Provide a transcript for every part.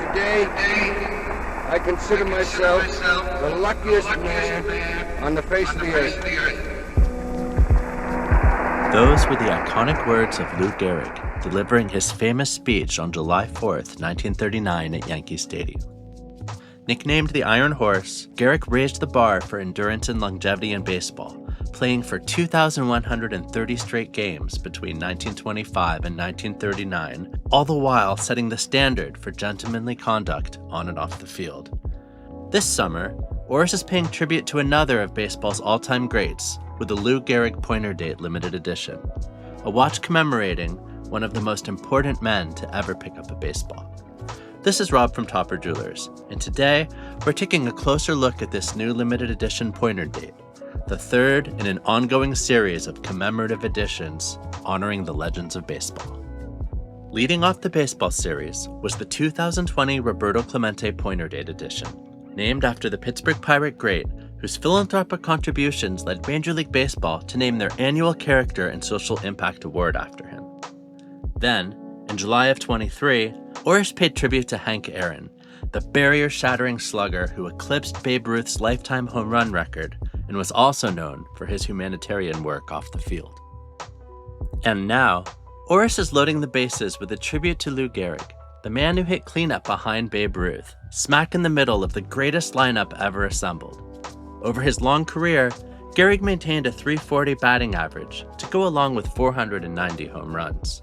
Today, I consider myself the luckiest man on the face of the earth. Those were the iconic words of Lou Gehrig, delivering his famous speech on July 4th, 1939 at Yankee Stadium. Nicknamed the Iron Horse, Gehrig raised the bar for endurance and longevity in baseball, playing for 2,130 straight games between 1925 and 1939, all the while setting the standard for gentlemanly conduct on and off the field. This summer, Oris is paying tribute to another of baseball's all-time greats with the Lou Gehrig Pointer Date Limited Edition, a watch commemorating one of the most important men to ever pick up a baseball. This is Rob from Topper Jewelers, and today we're taking a closer look at this new limited edition Pointer Date, the third in an ongoing series of commemorative editions honoring the legends of baseball. Leading off the baseball series was the 2020 Roberto Clemente Pointer Date Edition, named after the Pittsburgh Pirate great whose philanthropic contributions led Major League Baseball to name their annual Character and Social Impact Award after him. Then, in July of 23, Oris paid tribute to Hank Aaron, the barrier-shattering slugger who eclipsed Babe Ruth's lifetime home run record and was also known for his humanitarian work off the field. And now, Oris is loading the bases with a tribute to Lou Gehrig, the man who hit cleanup behind Babe Ruth, smack in the middle of the greatest lineup ever assembled. Over his long career, Gehrig maintained a .340 batting average to go along with 490 home runs.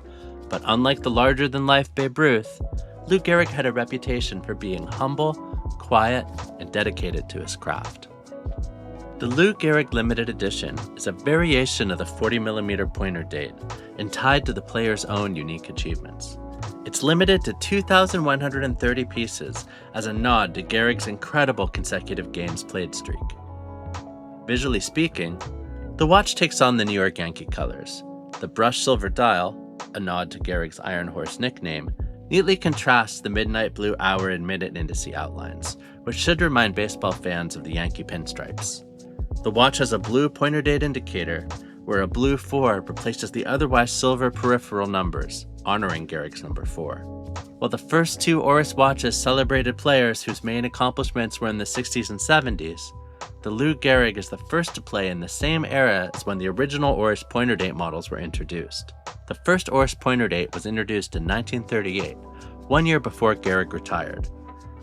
But unlike the larger-than-life Babe Ruth, Lou Gehrig had a reputation for being humble, quiet, and dedicated to his craft. The Lou Gehrig Limited Edition is a variation of the 40mm Pointer Date and tied to the player's own unique achievements. It's limited to 2,130 pieces as a nod to Gehrig's incredible consecutive games played streak. Visually speaking, the watch takes on the New York Yankee colors. The brushed silver dial, a nod to Gehrig's Iron Horse nickname, neatly contrasts the midnight blue hour and minute indice outlines, which should remind baseball fans of the Yankee pinstripes. The watch has a blue Pointer Date indicator, where a blue 4 replaces the otherwise silver peripheral numbers, honoring Gehrig's number 4. While the first two Oris watches celebrated players whose main accomplishments were in the 60s and 70s, the Lou Gehrig is the first to play in the same era as when the original Oris Pointer Date models were introduced. The first Oris Pointer Date was introduced in 1938, 1 year before Gehrig retired.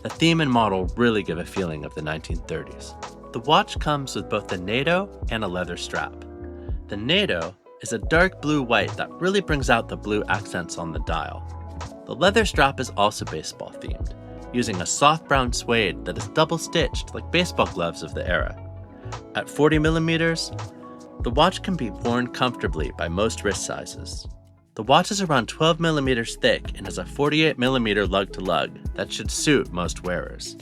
The theme and model really give a feeling of the 1930s. The watch comes with both the NATO and a leather strap. The NATO is a dark blue-white that really brings out the blue accents on the dial. The leather strap is also baseball themed, using a soft brown suede that is double-stitched like baseball gloves of the era. At 40mm, the watch can be worn comfortably by most wrist sizes. The watch is around 12mm thick and has a 48mm lug-to-lug that should suit most wearers.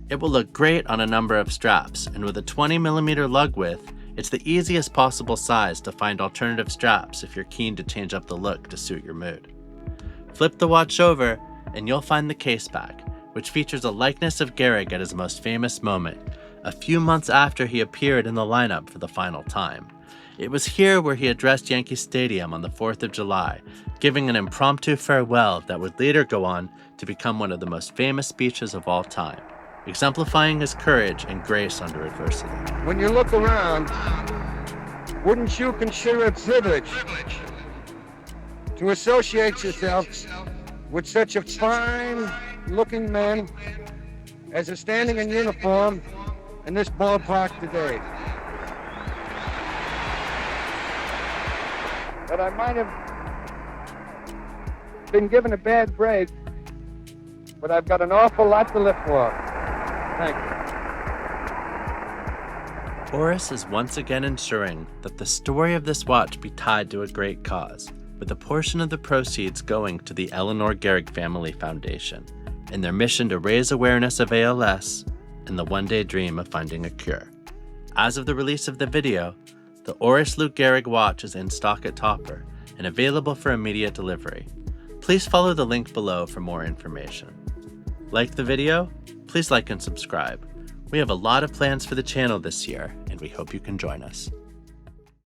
It will look great on a number of straps, and with a 20mm lug width, it's the easiest possible size to find alternative straps if you're keen to change up the look to suit your mood. Flip the watch over, and you'll find the case back, which features a likeness of Gehrig at his most famous moment, a few months after he appeared in the lineup for the final time. It was here where he addressed Yankee Stadium on the 4th of July, giving an impromptu farewell that would later go on to become one of the most famous speeches of all time, exemplifying his courage and grace under adversity. When you look around, wouldn't you consider it privilege to associate yourself with such a fine-looking man as is standing in uniform in this ballpark today? That I might have been given a bad break, but I've got an awful lot to live for. Thank you. Oris is once again ensuring that the story of this watch be tied to a great cause, with a portion of the proceeds going to the Eleanor Gehrig Family Foundation in their mission to raise awareness of ALS and the one-day dream of finding a cure. As of the release of the video, the Oris Lou Gehrig watch is in stock at Topper and available for immediate delivery. Please follow the link below for more information. Like the video? Please like and subscribe. We have a lot of plans for the channel this year, and we hope you can join us.